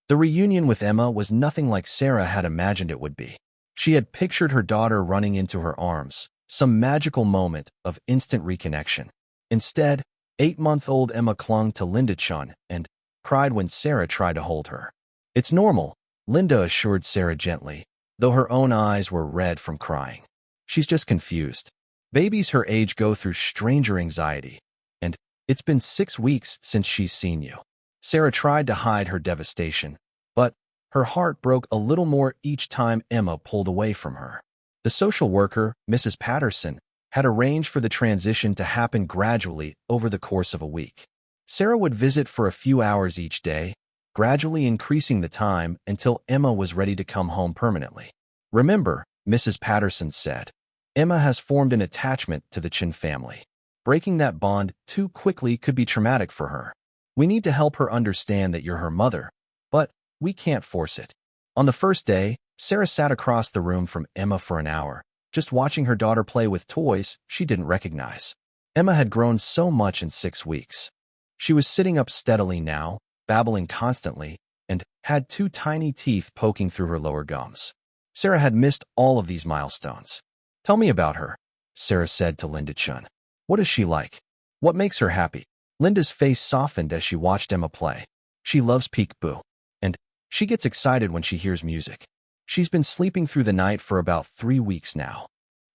The reunion with Emma was nothing like Sarah had imagined it would be. She had pictured her daughter running into her arms, some magical moment of instant reconnection. Instead, 8-month-old Emma clung to Linda-chan and cried when Sarah tried to hold her. "It's normal," Linda assured Sarah gently, though her own eyes were red from crying. "She's just confused. Babies her age go through stranger anxiety. And it's been 6 weeks since she's seen you." Sarah tried to hide her devastation, but her heart broke a little more each time Emma pulled away from her. The social worker, Mrs. Patterson, had arranged for the transition to happen gradually over the course of a week. Sarah would visit for a few hours each day, gradually increasing the time until Emma was ready to come home permanently. "Remember," Mrs. Patterson said, "Emma has formed an attachment to the Chin family. Breaking that bond too quickly could be traumatic for her. We need to help her understand that you're her mother, but we can't force it." On the first day, Sarah sat across the room from Emma for an hour, just watching her daughter play with toys she didn't recognize. Emma had grown so much in 6 weeks. She was sitting up steadily now, babbling constantly, and had 2 tiny teeth poking through her lower gums. Sarah had missed all of these milestones. "Tell me about her," Sarah said to Linda Chun. "What is she like? What makes her happy?" Linda's face softened as she watched Emma play. "She loves peekaboo, and she gets excited when she hears music. She's been sleeping through the night for about 3 weeks now."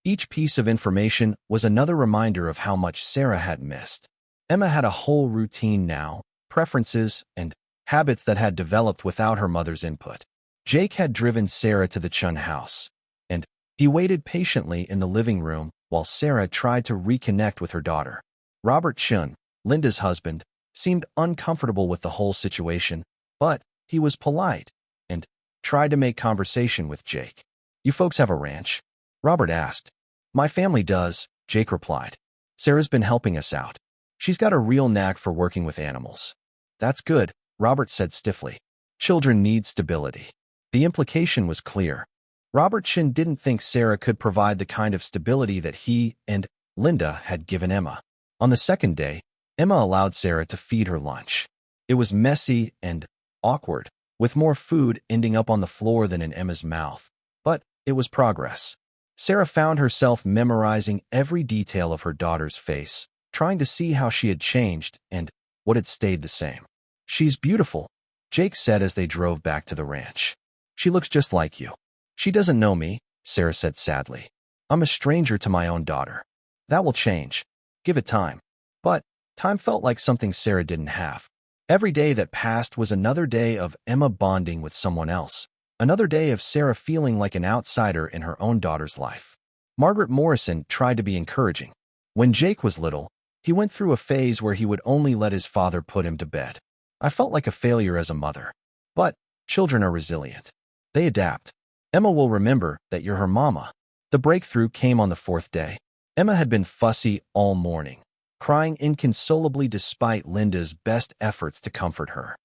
Each piece of information was another reminder of how much Sarah had missed. Emma had a whole routine now, preferences and habits that had developed without her mother's input. Jake had driven Sarah to the Chun house, and he waited patiently in the living room while Sarah tried to reconnect with her daughter. Robert Chun, Linda's husband, seemed uncomfortable with the whole situation, but he was polite and tried to make conversation with Jake. "You folks have a ranch?" Robert asked. "My family does," Jake replied. "Sarah's been helping us out. She's got a real knack for working with animals." "That's good," Robert said stiffly. "Children need stability." The implication was clear. Robert Chin didn't think Sarah could provide the kind of stability that he and Linda had given Emma. On the second day, Emma allowed Sarah to feed her lunch. It was messy and awkward, with more food ending up on the floor than in Emma's mouth. But it was progress. Sarah found herself memorizing every detail of her daughter's face, trying to see how she had changed and what had stayed the same. "She's beautiful," Jake said as they drove back to the ranch. "She looks just like you." "She doesn't know me," Sarah said sadly. "I'm a stranger to my own daughter." "That will change. Give it time." But time felt like something Sarah didn't have. Every day that passed was another day of Emma bonding with someone else, another day of Sarah feeling like an outsider in her own daughter's life. Margaret Morrison tried to be encouraging. When Jake was little, he went through a phase where he would only let his father put him to bed. "I felt like a failure as a mother. But children are resilient. They adapt. Emma will remember that you're her mama." The breakthrough came on the 4th day. Emma had been fussy all morning, crying inconsolably despite Linda's best efforts to comfort her.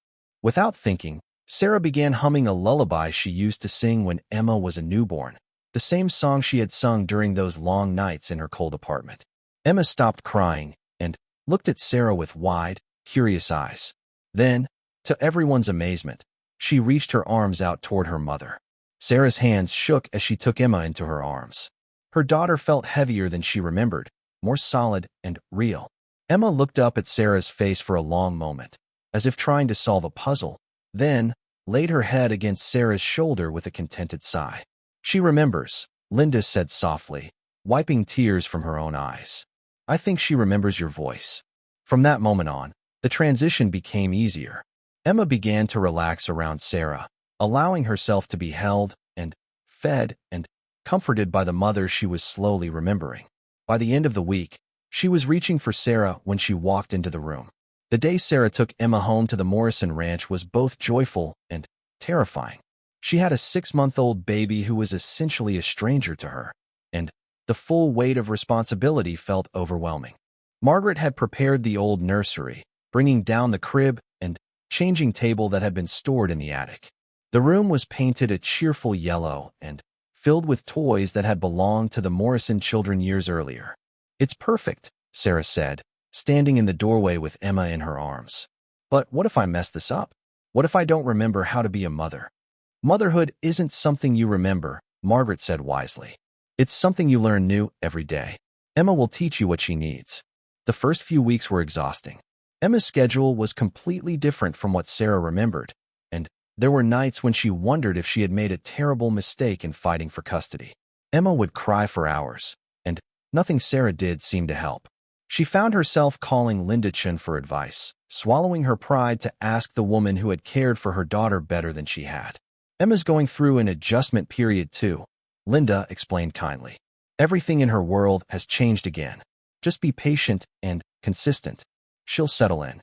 Without thinking, Sarah began humming a lullaby she used to sing when Emma was a newborn, the same song she had sung during those long nights in her cold apartment. Emma stopped crying and looked at Sarah with wide, curious eyes. Then, to everyone's amazement, she reached her arms out toward her mother. Sarah's hands shook as she took Emma into her arms. Her daughter felt heavier than she remembered, more solid and real. Emma looked up at Sarah's face for a long moment, as if trying to solve a puzzle, then laid her head against Sarah's shoulder with a contented sigh. "She remembers," Linda said softly, wiping tears from her own eyes. "I think she remembers your voice." From that moment on, the transition became easier. Emma began to relax around Sarah, allowing herself to be held and fed and comforted by the mother she was slowly remembering. By the end of the week, she was reaching for Sarah when she walked into the room. The day Sarah took Emma home to the Morrison Ranch was both joyful and terrifying. She had a 6-month-old baby who was essentially a stranger to her, and the full weight of responsibility felt overwhelming. Margaret had prepared the old nursery, bringing down the crib and changing table that had been stored in the attic. The room was painted a cheerful yellow and filled with toys that had belonged to the Morrison children years earlier. "It's perfect," Sarah said, standing in the doorway with Emma in her arms. "But what if I mess this up? What if I don't remember how to be a mother? Motherhood isn't something you remember, Margaret said wisely. It's something you learn new every day. Emma will teach you what she needs. The first few weeks were exhausting. Emma's schedule was completely different from what Sarah remembered, and there were nights when she wondered if she had made a terrible mistake in fighting for custody. Emma would cry for hours, and nothing Sarah did seemed to help. She found herself calling Linda Chen for advice, swallowing her pride to ask the woman who had cared for her daughter better than she had. Emma's going through an adjustment period too, Linda explained kindly. Everything in her world has changed again. Just be patient and consistent. She'll settle in.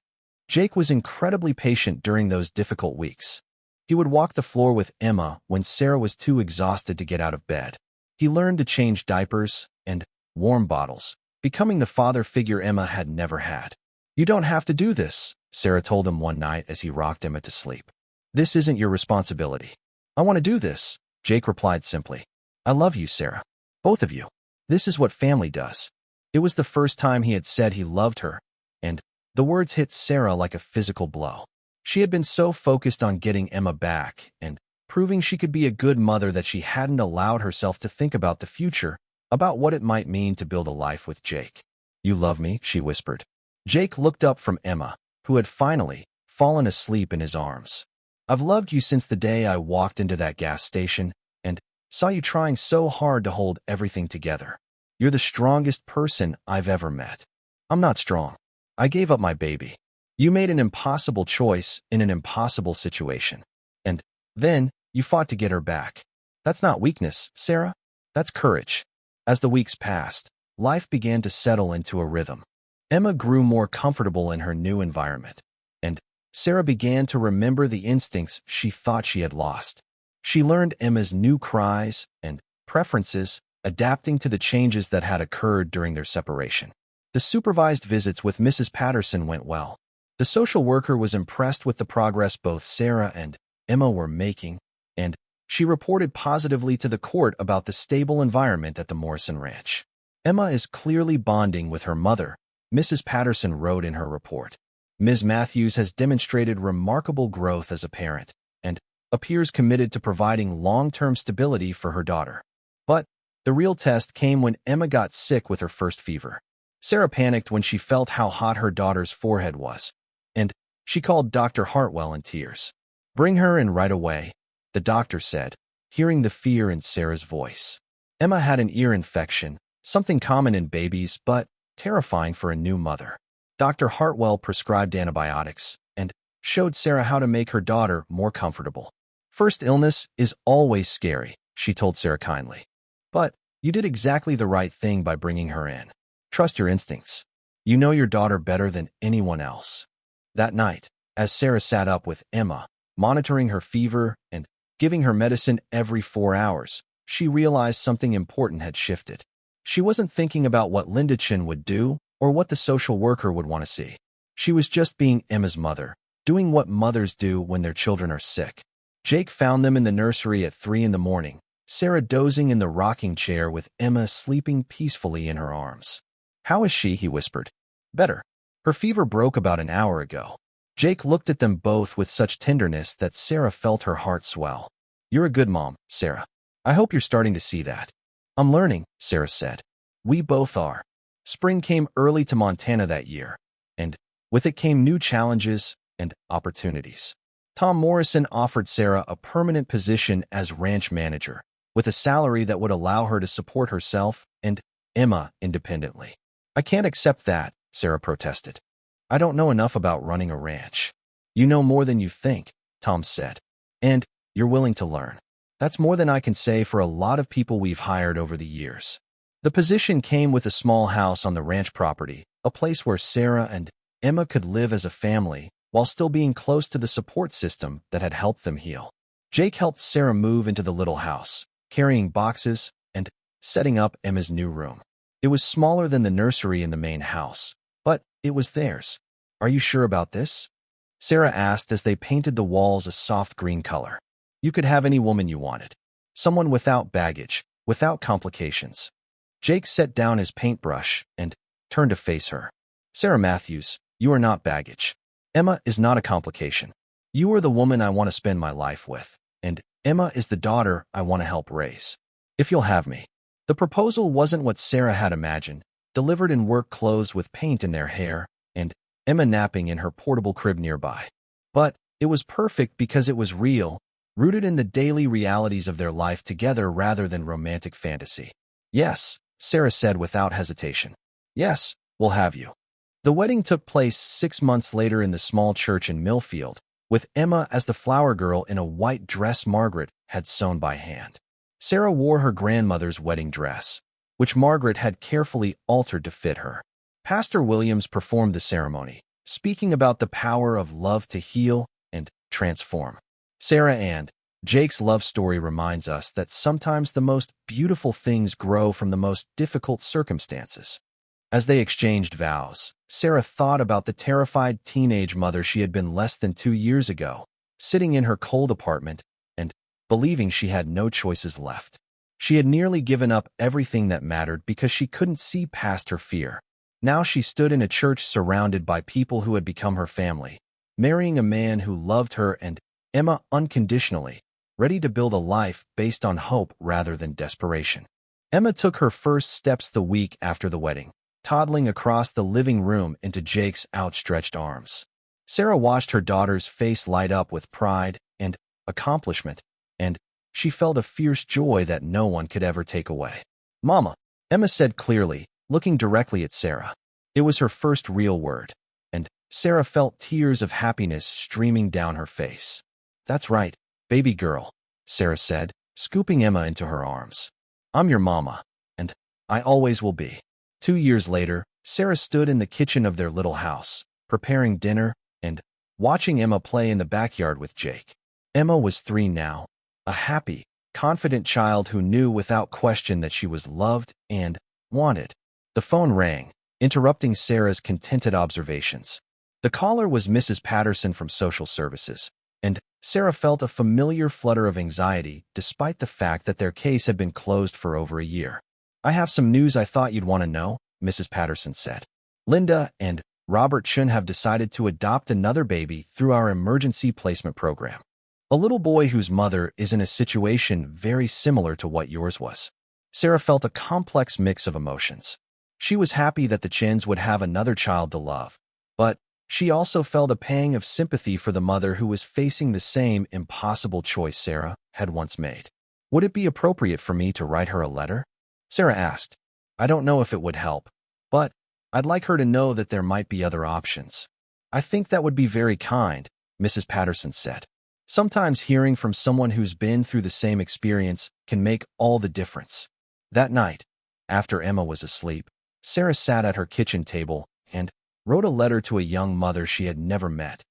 Jake was incredibly patient during those difficult weeks. He would walk the floor with Emma when Sarah was too exhausted to get out of bed. He learned to change diapers and warm bottles, becoming the father figure Emma had never had. You don't have to do this, Sarah told him one night as he rocked Emma to sleep. This isn't your responsibility. I want to do this, Jake replied simply. I love you, Sarah. Both of you. This is what family does. It was the first time he had said he loved her, and the words hit Sarah like a physical blow. She had been so focused on getting Emma back and proving she could be a good mother that she hadn't allowed herself to think about the future, about what it might mean to build a life with Jake. You love me, she whispered. Jake looked up from Emma, who had finally fallen asleep in his arms. I've loved you since the day I walked into that gas station and saw you trying so hard to hold everything together. You're the strongest person I've ever met. I'm not strong. I gave up my baby. You made an impossible choice in an impossible situation. And then you fought to get her back. That's not weakness, Sarah. That's courage. As the weeks passed, life began to settle into a rhythm. Emma grew more comfortable in her new environment, and Sarah began to remember the instincts she thought she had lost. She learned Emma's new cries and preferences, adapting to the changes that had occurred during their separation. The supervised visits with Mrs. Patterson went well. The social worker was impressed with the progress both Sarah and Emma were making, and she reported positively to the court about the stable environment at the Morrison Ranch. Emma is clearly bonding with her mother, Mrs. Patterson wrote in her report. Ms. Matthews has demonstrated remarkable growth as a parent and appears committed to providing long-term stability for her daughter. But the real test came when Emma got sick with her first fever. Sarah panicked when she felt how hot her daughter's forehead was, and she called Dr. Hartwell in tears. Bring her in right away, the doctor said, hearing the fear in Sarah's voice. Emma had an ear infection, something common in babies but terrifying for a new mother. Dr. Hartwell prescribed antibiotics and showed Sarah how to make her daughter more comfortable. First illness is always scary, she told Sarah kindly. But you did exactly the right thing by bringing her in. Trust your instincts. You know your daughter better than anyone else. That night, as Sarah sat up with Emma, monitoring her fever and giving her medicine every 4 hours, she realized something important had shifted. She wasn't thinking about what Linda Chen would do or what the social worker would want to see. She was just being Emma's mother, doing what mothers do when their children are sick. Jake found them in the nursery at 3 in the morning, Sarah dozing in the rocking chair with Emma sleeping peacefully in her arms. How is she? He whispered. Better. Her fever broke about an hour ago. Jake looked at them both with such tenderness that Sarah felt her heart swell. You're a good mom, Sarah. I hope you're starting to see that. I'm learning, Sarah said. We both are. Spring came early to Montana that year, and with it came new challenges and opportunities. Tom Morrison offered Sarah a permanent position as ranch manager, with a salary that would allow her to support herself and Emma independently. I can't accept that, Sarah protested. I don't know enough about running a ranch. You know more than you think, Tom said. And you're willing to learn. That's more than I can say for a lot of people we've hired over the years. The position came with a small house on the ranch property, a place where Sarah and Emma could live as a family while still being close to the support system that had helped them heal. Jake helped Sarah move into the little house, carrying boxes and setting up Emma's new room. It was smaller than the nursery in the main house, but it was theirs. Are you sure about this? Sarah asked as they painted the walls a soft green color. You could have any woman you wanted. Someone without baggage, without complications. Jake set down his paintbrush and turned to face her. Sarah Matthews, you are not baggage. Emma is not a complication. You are the woman I want to spend my life with, and Emma is the daughter I want to help raise. If you'll have me." The proposal wasn't what Sarah had imagined, delivered in work clothes with paint in their hair, and Emma napping in her portable crib nearby. But it was perfect because it was real, rooted in the daily realities of their life together rather than romantic fantasy. "Yes," Sarah said without hesitation. "Yes, we'll have you." The wedding took place 6 months later in the small church in Millfield, with Emma as the flower girl in a white dress Margaret had sewn by hand. Sarah wore her grandmother's wedding dress, which Margaret had carefully altered to fit her. Pastor Williams performed the ceremony, speaking about the power of love to heal and transform. Sarah and Jake's love story reminds us that sometimes the most beautiful things grow from the most difficult circumstances. As they exchanged vows, Sarah thought about the terrified teenage mother she had been less than 2 years ago, sitting in her cold apartment and believing she had no choices left. She had nearly given up everything that mattered because she couldn't see past her fear. Now she stood in a church surrounded by people who had become her family, marrying a man who loved her and Emma unconditionally, ready to build a life based on hope rather than desperation. Emma took her first steps the week after the wedding, toddling across the living room into Jake's outstretched arms. Sarah watched her daughter's face light up with pride and accomplishment, and she felt a fierce joy that no one could ever take away. "Mama," Emma said clearly, looking directly at Sarah. It was her first real word, and Sarah felt tears of happiness streaming down her face. "That's right, baby girl," Sarah said, scooping Emma into her arms. "I'm your mama, and I always will be." 2 years later, Sarah stood in the kitchen of their little house, preparing dinner and watching Emma play in the backyard with Jake. Emma was 3 now, a happy, confident child who knew without question that she was loved and wanted. The phone rang, interrupting Sarah's contented observations. The caller was Mrs. Patterson from Social Services, and Sarah felt a familiar flutter of anxiety despite the fact that their case had been closed for over a year. "I have some news I thought you'd want to know," Mrs. Patterson said. "Linda and Robert Chun have decided to adopt another baby through our emergency placement program. A little boy whose mother is in a situation very similar to what yours was." Sarah felt a complex mix of emotions. She was happy that the Chins would have another child to love, but she also felt a pang of sympathy for the mother who was facing the same impossible choice Sarah had once made. "Would it be appropriate for me to write her a letter?" Sarah asked. "I don't know if it would help, but I'd like her to know that there might be other options." "I think that would be very kind," Mrs. Patterson said. "Sometimes hearing from someone who's been through the same experience can make all the difference." That night, after Emma was asleep, Sarah sat at her kitchen table and wrote a letter to a young mother she had never met.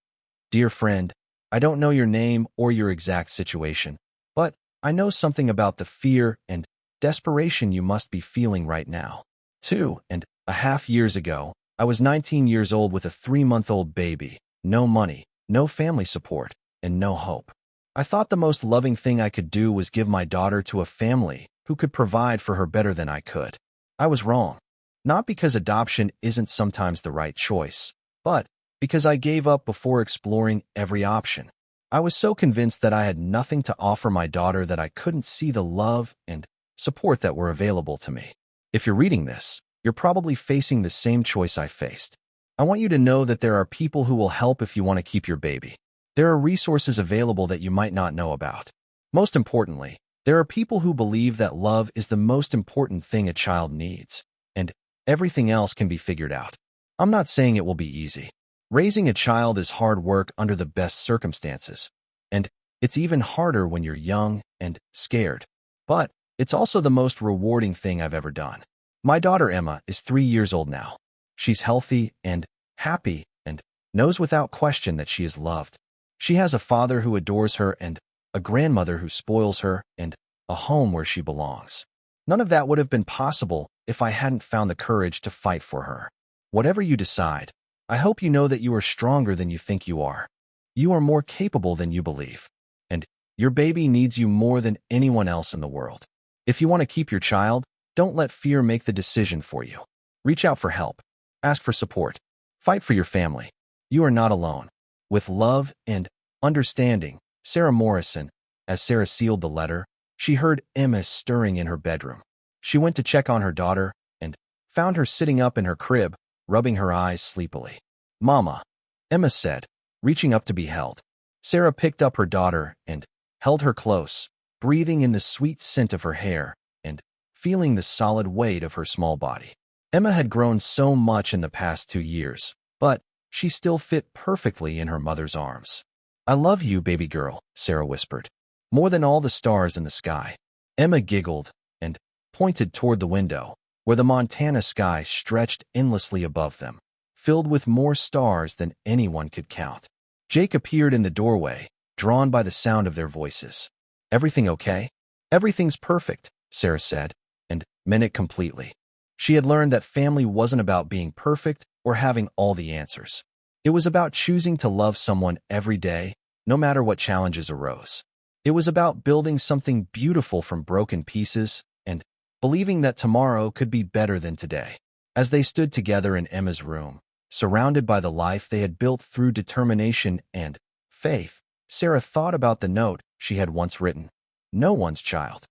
"Dear friend, I don't know your name or your exact situation, but I know something about the fear and desperation you must be feeling right now. 2.5 years ago, I was 19 years old with a 3-month-old baby, no money, no family support, and no hope. I thought the most loving thing I could do was give my daughter to a family who could provide for her better than I could. I was wrong. Not because adoption isn't sometimes the right choice, but because I gave up before exploring every option. I was so convinced that I had nothing to offer my daughter that I couldn't see the love and support that were available to me. If you're reading this, you're probably facing the same choice I faced. I want you to know that there are people who will help if you want to keep your baby. There are resources available that you might not know about. Most importantly, there are people who believe that love is the most important thing a child needs, and everything else can be figured out. I'm not saying it will be easy. Raising a child is hard work under the best circumstances, and it's even harder when you're young and scared. But it's also the most rewarding thing I've ever done. My daughter Emma is 3 years old now. She's healthy and happy and knows without question that she is loved. She has a father who adores her and a grandmother who spoils her and a home where she belongs. None of that would have been possible if I hadn't found the courage to fight for her. Whatever you decide, I hope you know that you are stronger than you think you are. You are more capable than you believe. And your baby needs you more than anyone else in the world. If you want to keep your child, don't let fear make the decision for you. Reach out for help. Ask for support. Fight for your family. You are not alone. With love and understanding, Sarah Morrison. As Sarah sealed the letter, she heard Emma stirring in her bedroom. She went to check on her daughter and found her sitting up in her crib, rubbing her eyes sleepily. "Mama," Emma said, reaching up to be held. Sarah picked up her daughter and held her close, breathing in the sweet scent of her hair and feeling the solid weight of her small body. Emma had grown so much in the past 2 years, but she still fit perfectly in her mother's arms. "I love you, baby girl," Sarah whispered. "More than all the stars in the sky." Emma giggled and pointed toward the window, where the Montana sky stretched endlessly above them, filled with more stars than anyone could count. Jake appeared in the doorway, drawn by the sound of their voices. "Everything okay?" "Everything's perfect," Sarah said, and meant it completely. She had learned that family wasn't about being perfect or having all the answers. It was about choosing to love someone every day, no matter what challenges arose. It was about building something beautiful from broken pieces and believing that tomorrow could be better than today. As they stood together in Emma's room, surrounded by the life they had built through determination and faith, Sarah thought about the note she had once written. "No one's child."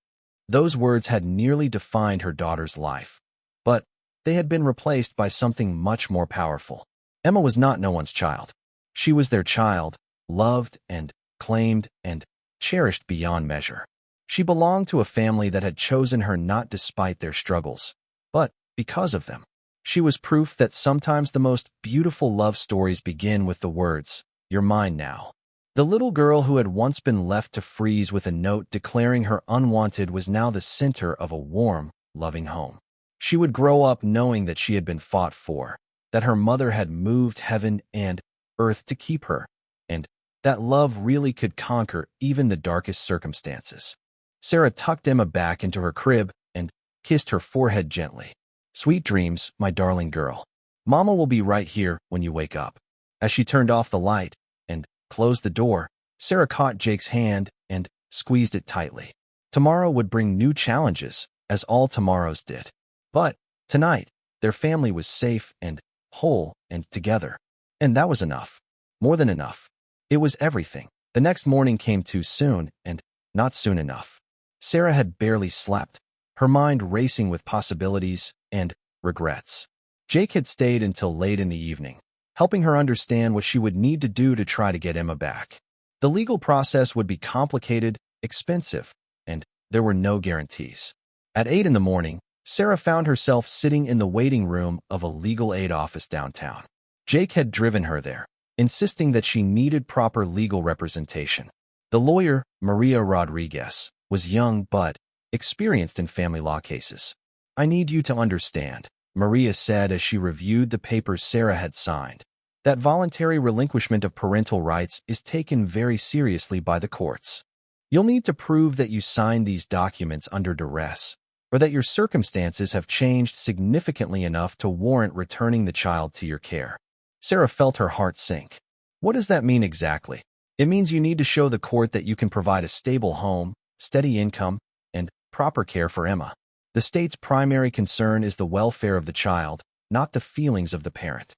Those words had nearly defined her daughter's life, but they had been replaced by something much more powerful. Emma was not no one's child. She was their child, loved and claimed and cherished beyond measure. She belonged to a family that had chosen her not despite their struggles, but because of them. She was proof that sometimes the most beautiful love stories begin with the words, "You're mine now." The little girl who had once been left to freeze with a note declaring her unwanted was now the center of a warm, loving home. She would grow up knowing that she had been fought for, that her mother had moved heaven and earth to keep her, and that love really could conquer even the darkest circumstances. Sarah tucked Emma back into her crib and kissed her forehead gently. "Sweet dreams, my darling girl. Mama will be right here when you wake up." As she turned off the light and closed the door, Sarah caught Jake's hand and squeezed it tightly. Tomorrow would bring new challenges, as all tomorrows did. But tonight, their family was safe and whole and together. And that was enough. More than enough. It was everything. The next morning came too soon and not soon enough. Sarah had barely slept, her mind racing with possibilities and regrets. Jake had stayed until late in the evening, helping her understand what she would need to do to try to get Emma back. The legal process would be complicated, expensive, and there were no guarantees. At 8 in the morning, Sarah found herself sitting in the waiting room of a legal aid office downtown. Jake had driven her there, insisting that she needed proper legal representation. The lawyer, Maria Rodriguez, was young but experienced in family law cases. "I need you to understand," Maria said as she reviewed the papers Sarah had signed, "that voluntary relinquishment of parental rights is taken very seriously by the courts. You'll need to prove that you signed these documents under duress, or that your circumstances have changed significantly enough to warrant returning the child to your care." Sarah felt her heart sink. "What does that mean exactly?" "It means you need to show the court that you can provide a stable home, steady income, and proper care for Emma. The state's primary concern is the welfare of the child, not the feelings of the parent."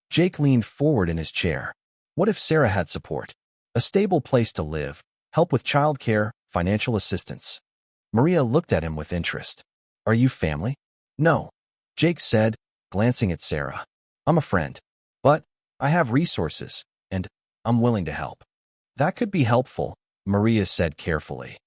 Jake leaned forward in his chair. What if Sarah had support? A stable place to live, help with childcare, financial assistance. Maria looked at him with interest. "Are you family?" "No," Jake said, glancing at Sarah. "I'm a friend. But I have resources, and I'm willing to help." "That could be helpful," Maria said carefully.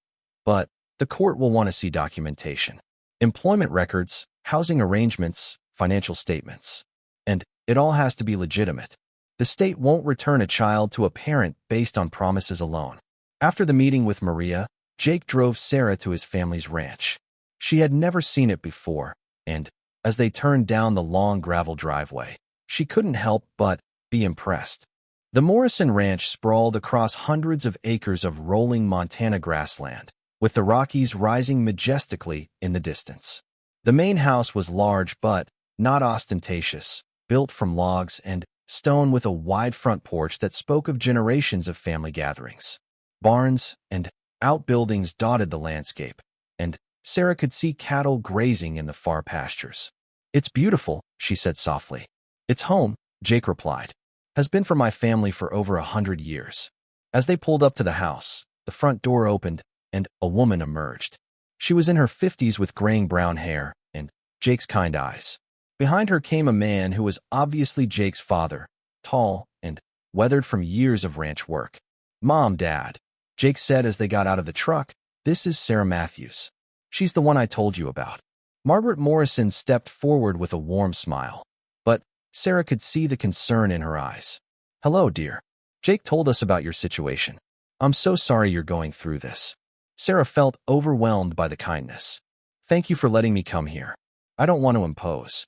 "But the court will want to see documentation. Employment records, housing arrangements, financial statements. And it all has to be legitimate. The state won't return a child to a parent based on promises alone." After the meeting with Maria, Jake drove Sarah to his family's ranch. She had never seen it before, and as they turned down the long gravel driveway, she couldn't help but be impressed. The Morrison Ranch sprawled across hundreds of acres of rolling Montana grassland, with the Rockies rising majestically in the distance. The main house was large but not ostentatious, built from logs and stone with a wide front porch that spoke of generations of family gatherings. Barns and outbuildings dotted the landscape, and Sarah could see cattle grazing in the far pastures. "It's beautiful," she said softly. "It's home," Jake replied. "Has been for my family for over 100 years." As they pulled up to the house, the front door opened, and a woman emerged. She was in her 50s with graying brown hair and Jake's kind eyes. Behind her came a man who was obviously Jake's father, tall and weathered from years of ranch work. "Mom, Dad," Jake said as they got out of the truck, "this is Sarah Matthews. She's the one I told you about." Margaret Morrison stepped forward with a warm smile, but Sarah could see the concern in her eyes. "Hello, dear. Jake told us about your situation. I'm so sorry you're going through this." Sarah felt overwhelmed by the kindness. "Thank you for letting me come here. I don't want to impose."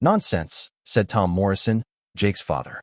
"Nonsense," said Tom Morrison, Jake's father.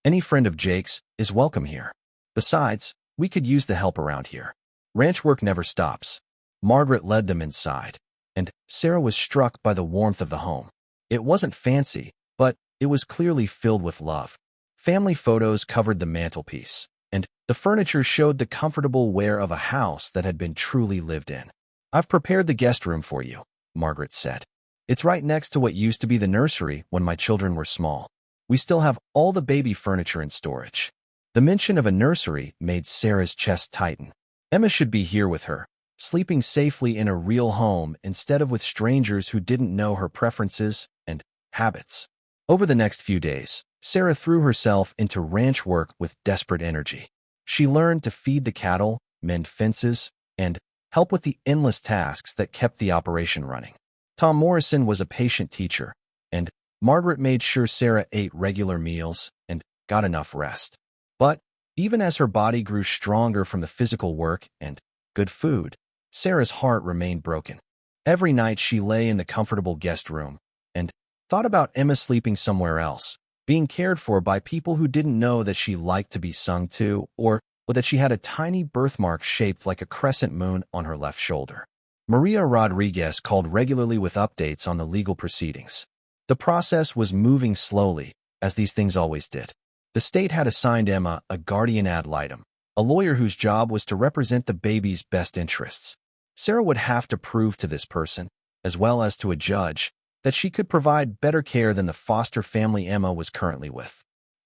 "Any friend of Jake's is welcome here. Besides, we could use the help around here. Ranch work never stops." Margaret led them inside, and Sarah was struck by the warmth of the home. It wasn't fancy, but it was clearly filled with love. Family photos covered the mantelpiece, and the furniture showed the comfortable wear of a house that had been truly lived in. "I've prepared the guest room for you," Margaret said. "It's right next to what used to be the nursery when my children were small. We still have all the baby furniture in storage." The mention of a nursery made Sarah's chest tighten. Emma should be here with her, sleeping safely in a real home instead of with strangers who didn't know her preferences and habits. Over the next few days, Sarah threw herself into ranch work with desperate energy. She learned to feed the cattle, mend fences, and help with the endless tasks that kept the operation running. Tom Morrison was a patient teacher, and Margaret made sure Sarah ate regular meals and got enough rest. But even as her body grew stronger from the physical work and good food, Sarah's heart remained broken. Every night she lay in the comfortable guest room and thought about Emma sleeping somewhere else, being cared for by people who didn't know that she liked to be sung to, or that she had a tiny birthmark shaped like a crescent moon on her left shoulder. Maria Rodriguez called regularly with updates on the legal proceedings. The process was moving slowly, as these things always did. The state had assigned Emma a guardian ad litem, a lawyer whose job was to represent the baby's best interests. Sarah would have to prove to this person, as well as to a judge, that she could provide better care than the foster family Emma was currently with.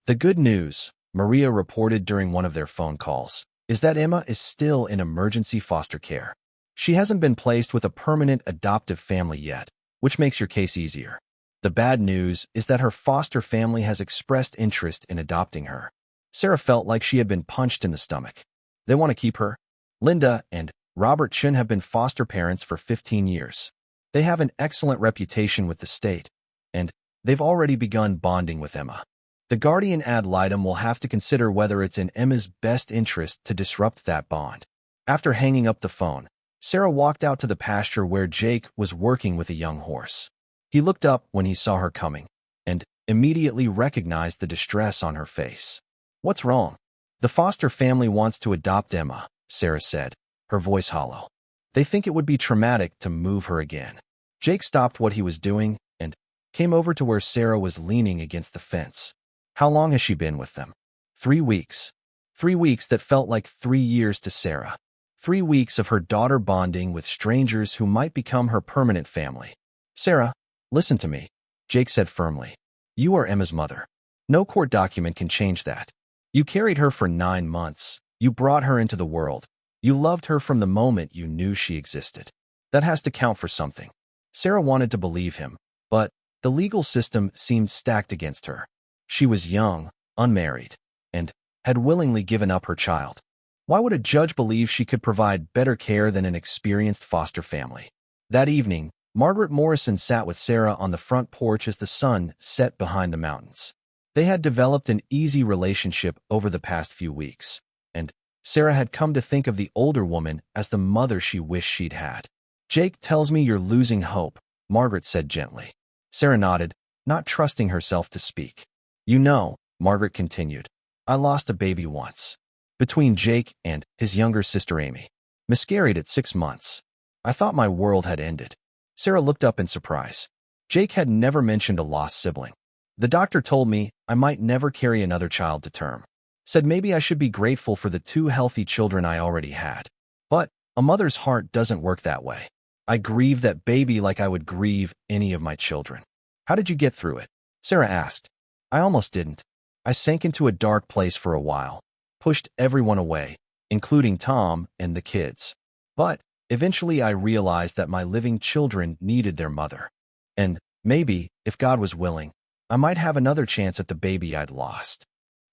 The good news, Maria reported during one of their phone calls, is that Emma is still in emergency foster care. She hasn't been placed with a permanent adoptive family yet, which makes your case easier. The bad news is that her foster family has expressed interest in adopting her. Sarah felt like she had been punched in the stomach. They want to keep her. Linda and Robert Chin have been foster parents for 15 years. They have an excellent reputation with the state, and they've already begun bonding with Emma. The guardian ad litem will have to consider whether it's in Emma's best interest to disrupt that bond. After hanging up the phone, Sarah walked out to the pasture where Jake was working with a young horse. He looked up when he saw her coming, and immediately recognized the distress on her face. "What's wrong?" "The foster family wants to adopt Emma," Sarah said, her voice hollow. "They think it would be traumatic to move her again." Jake stopped what he was doing and came over to where Sarah was leaning against the fence. "How long has she been with them?" 3 weeks. 3 weeks that felt like 3 years to Sarah. 3 weeks of her daughter bonding with strangers who might become her permanent family. "Sarah, listen to me," Jake said firmly. "You are Emma's mother. No court document can change that. You carried her for 9 months. You brought her into the world. You loved her from the moment you knew she existed. That has to count for something." Sarah wanted to believe him, but the legal system seemed stacked against her. She was young, unmarried, and had willingly given up her child. Why would a judge believe she could provide better care than an experienced foster family? That evening, Margaret Morrison sat with Sarah on the front porch as the sun set behind the mountains. They had developed an easy relationship over the past few weeks, and Sarah had come to think of the older woman as the mother she wished she'd had. "Jake tells me you're losing hope," Margaret said gently. Sarah nodded, not trusting herself to speak. "You know," Margaret continued, "I lost a baby once. Between Jake and his younger sister Amy. Miscarried at 6 months. I thought my world had ended." Sarah looked up in surprise. Jake had never mentioned a lost sibling. "The doctor told me I might never carry another child to term. Said maybe I should be grateful for the 2 healthy children I already had. But a mother's heart doesn't work that way. I grieve that baby like I would grieve any of my children." "How did you get through it?" Sarah asked. "I almost didn't. I sank into a dark place for a while. pushed everyone away, including Tom and the kids. But eventually I realized that my living children needed their mother. And maybe, if God was willing, I might have another chance at the baby I'd lost.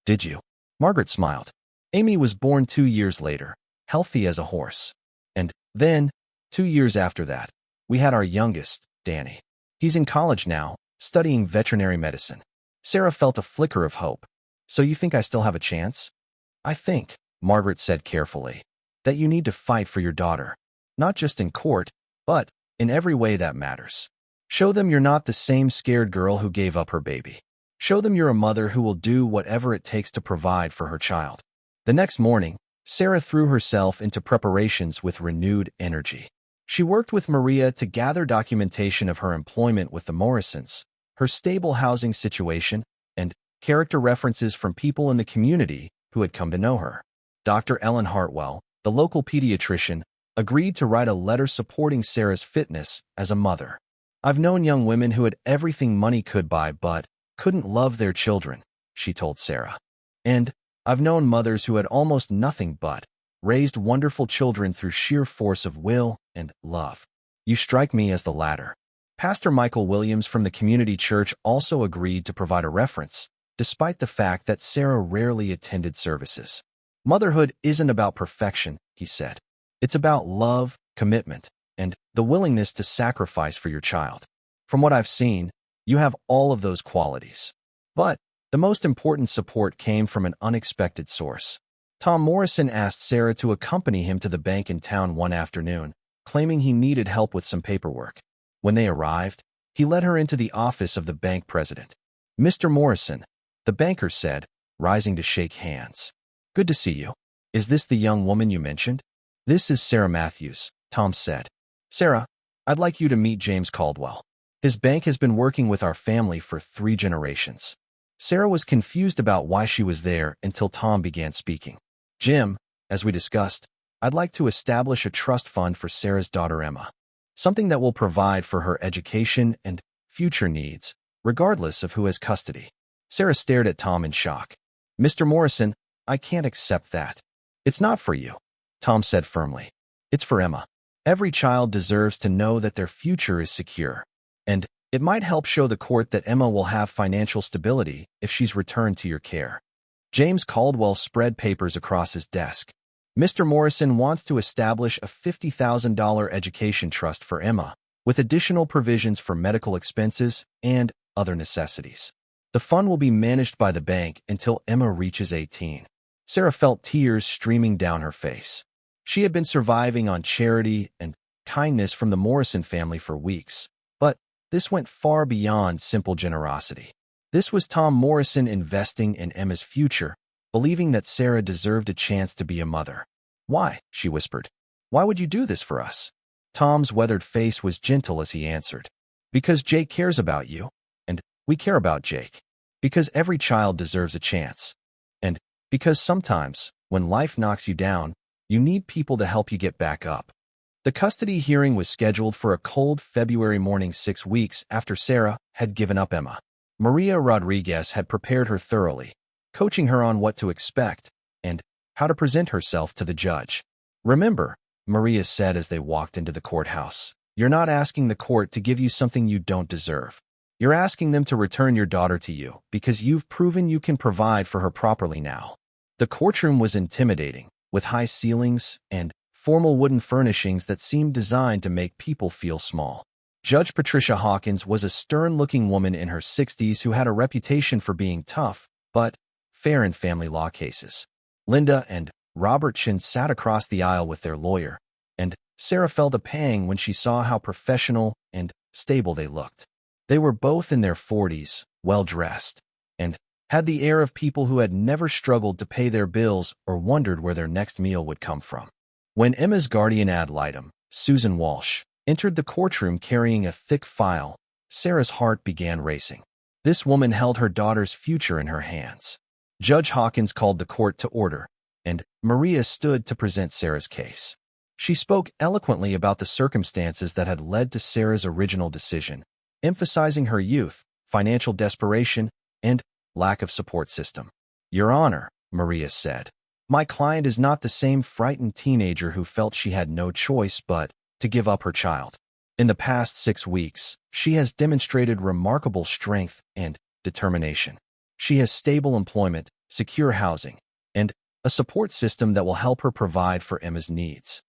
Did you? Margaret smiled. Amy was born 2 years later, healthy as a horse. And then, 2 years after that, we had our youngest, Danny. He's in college now, studying veterinary medicine. Sarah felt a flicker of hope. So you think I still have a chance? I think, Margaret said carefully, that you need to fight for your daughter, not just in court, but in every way that matters. Show them you're not the same scared girl who gave up her baby. Show them you're a mother who will do whatever it takes to provide for her child. The next morning, Sarah threw herself into preparations with renewed energy. She worked with Maria to gather documentation of her employment with the Morrisons, her stable housing situation, and character references from people in the community who had come to know her. Dr. Ellen Hartwell, the local pediatrician, agreed to write a letter supporting Sarah's fitness as a mother. I've known young women who had everything money could buy but couldn't love their children, she told Sarah. And I've known mothers who had almost nothing but raised wonderful children through sheer force of will and love. You strike me as the latter. Pastor Michael Williams from the community church also agreed to provide a reference, despite the fact that Sarah rarely attended services. Motherhood isn't about perfection, he said. It's about love, commitment, and the willingness to sacrifice for your child. From what I've seen, you have all of those qualities. But the most important support came from an unexpected source. Tom Morrison asked Sarah to accompany him to the bank in town one afternoon, claiming he needed help with some paperwork. When they arrived, he led her into the office of the bank president. Mr. Morrison, the banker said, rising to shake hands. Good to see you. Is this the young woman you mentioned? This is Sarah Matthews, Tom said. Sarah, I'd like you to meet James Caldwell. His bank has been working with our family for 3 generations. Sarah was confused about why she was there until Tom began speaking. Jim, as we discussed, I'd like to establish a trust fund for Sarah's daughter Emma. Something that will provide for her education and future needs, regardless of who has custody. Sarah stared at Tom in shock. Mr. Morrison, I can't accept that. It's not for you, Tom said firmly. It's for Emma. Every child deserves to know that their future is secure. And it might help show the court that Emma will have financial stability if she's returned to your care. James Caldwell spread papers across his desk. Mr. Morrison wants to establish a $50,000 education trust for Emma, with additional provisions for medical expenses and other necessities. The fund will be managed by the bank until Emma reaches 18. Sarah felt tears streaming down her face. She had been surviving on charity and kindness from the Morrison family for weeks, but this went far beyond simple generosity. This was Tom Morrison investing in Emma's future, believing that Sarah deserved a chance to be a mother. Why? She whispered. Why would you do this for us? Tom's weathered face was gentle as he answered. Because Jake cares about you, and we care about Jake. Because every child deserves a chance. And because sometimes, when life knocks you down, you need people to help you get back up. The custody hearing was scheduled for a cold February morning 6 weeks after Sarah had given up Emma. Maria Rodriguez had prepared her thoroughly, coaching her on what to expect and how to present herself to the judge. Remember, Maria said as they walked into the courthouse, you're not asking the court to give you something you don't deserve. You're asking them to return your daughter to you because you've proven you can provide for her properly now. The courtroom was intimidating, with high ceilings and formal wooden furnishings that seemed designed to make people feel small. Judge Patricia Hawkins was a stern-looking woman in her 60s who had a reputation for being tough, but fair in family law cases. Linda and Robert Chin sat across the aisle with their lawyer, and Sarah felt a pang when she saw how professional and stable they looked. They were both in their 40s, well-dressed, and had the air of people who had never struggled to pay their bills or wondered where their next meal would come from. When Emma's guardian ad litem, Susan Walsh, entered the courtroom carrying a thick file, Sarah's heart began racing. This woman held her daughter's future in her hands. Judge Hawkins called the court to order, and Maria stood to present Sarah's case. She spoke eloquently about the circumstances that had led to Sarah's original decision, emphasizing her youth, financial desperation, and lack of support system. Your Honor, Maria said, My client is not the same frightened teenager who felt she had no choice but to give up her child. In the past 6 weeks, she has demonstrated remarkable strength and determination. She has stable employment, secure housing, and a support system that will help her provide for Emma's needs.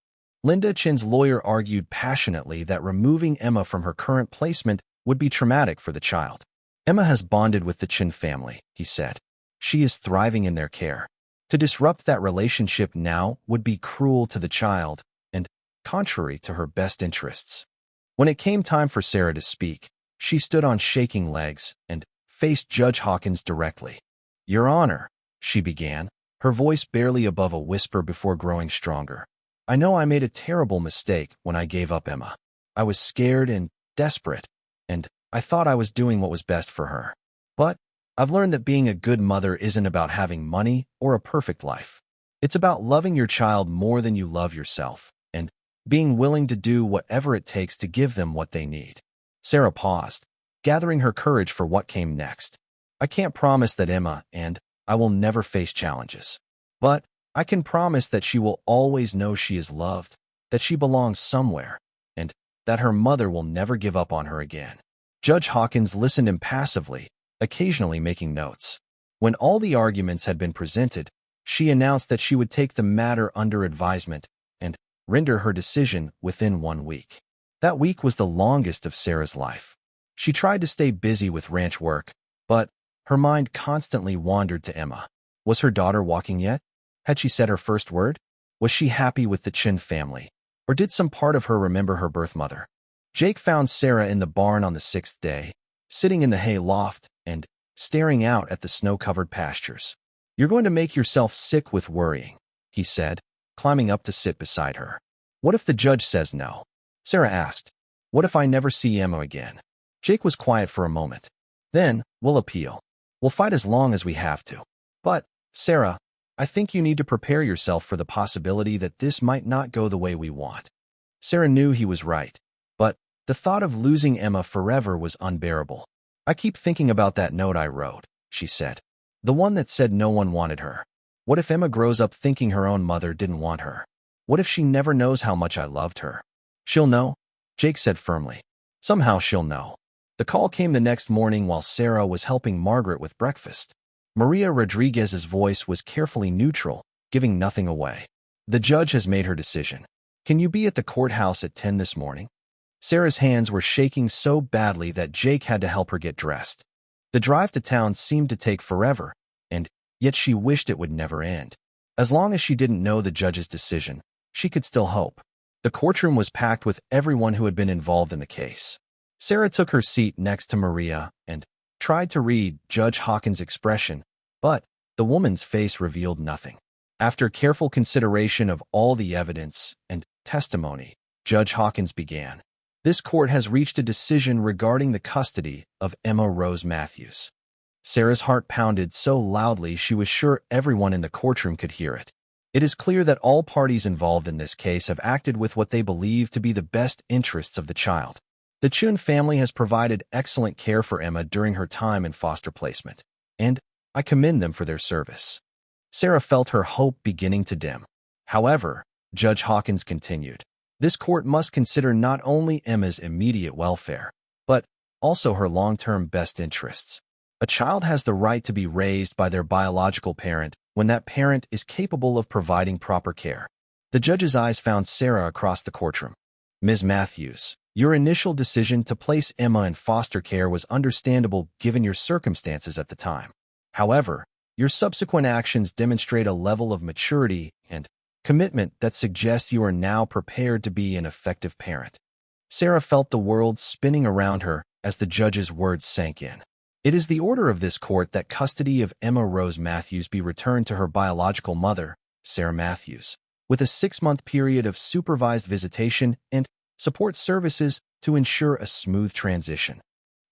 Linda Chin's lawyer argued passionately that removing Emma from her current placement would be traumatic for the child. Emma has bonded with the Chin family, he said. She is thriving in their care. To disrupt that relationship now would be cruel to the child and contrary to her best interests. When it came time for Sarah to speak, she stood on shaking legs and faced Judge Hawkins directly. "Your Honor," she began, her voice barely above a whisper before growing stronger. "I know I made a terrible mistake when I gave up Emma. I was scared and desperate, and I thought I was doing what was best for her. But I've learned that being a good mother isn't about having money or a perfect life. It's about loving your child more than you love yourself, and being willing to do whatever it takes to give them what they need." Sarah paused, gathering her courage for what came next. "I can't promise that Emma and I will never face challenges. But I can promise that she will always know she is loved, that she belongs somewhere, and that her mother will never give up on her again." Judge Hawkins listened impassively, occasionally making notes. When all the arguments had been presented, she announced that she would take the matter under advisement and render her decision within 1 week. That week was the longest of Sarah's life. She tried to stay busy with ranch work, but her mind constantly wandered to Emma. Was her daughter walking yet? Had she said her first word? Was she happy with the Chin family? Or did some part of her remember her birth mother? Jake found Sarah in the barn on the 6th day, sitting in the hay loft and staring out at the snow-covered pastures. "You're going to make yourself sick with worrying," he said, climbing up to sit beside her. "What if the judge says no?" Sarah asked. "What if I never see Emma again?" Jake was quiet for a moment. "Then we'll appeal. We'll fight as long as we have to. But, Sarah, I think you need to prepare yourself for the possibility that this might not go the way we want." Sarah knew he was right, but the thought of losing Emma forever was unbearable. "I keep thinking about that note I wrote," she said. "The one that said no one wanted her. What if Emma grows up thinking her own mother didn't want her? What if she never knows how much I loved her?" "She'll know," Jake said firmly. "Somehow she'll know." The call came the next morning while Sarah was helping Margaret with breakfast. Maria Rodriguez's voice was carefully neutral, giving nothing away. "The judge has made her decision. Can you be at the courthouse at 10 this morning?" Sarah's hands were shaking so badly that Jake had to help her get dressed. The drive to town seemed to take forever, and yet she wished it would never end. As long as she didn't know the judge's decision, she could still hope. The courtroom was packed with everyone who had been involved in the case. Sarah took her seat next to Maria and tried to read Judge Hawkins' expression, but the woman's face revealed nothing. After careful consideration of all the evidence and testimony, Judge Hawkins began. "This court has reached a decision regarding the custody of Emma Rose Matthews." Sarah's heart pounded so loudly she was sure everyone in the courtroom could hear it. "It is clear that all parties involved in this case have acted with what they believe to be the best interests of the child. The Chun family has provided excellent care for Emma during her time in foster placement, and I commend them for their service." Sarah felt her hope beginning to dim. However, Judge Hawkins continued, "This court must consider not only Emma's immediate welfare, but also her long-term best interests. A child has the right to be raised by their biological parent when that parent is capable of providing proper care." The judge's eyes found Sarah across the courtroom. "Ms. Matthews, your initial decision to place Emma in foster care was understandable given your circumstances at the time. However, your subsequent actions demonstrate a level of maturity and commitment that suggests you are now prepared to be an effective parent." Sarah felt the world spinning around her as the judge's words sank in. "It is the order of this court that custody of Emma Rose Matthews be returned to her biological mother, Sarah Matthews, with a 6-month period of supervised visitation and support services to ensure a smooth transition."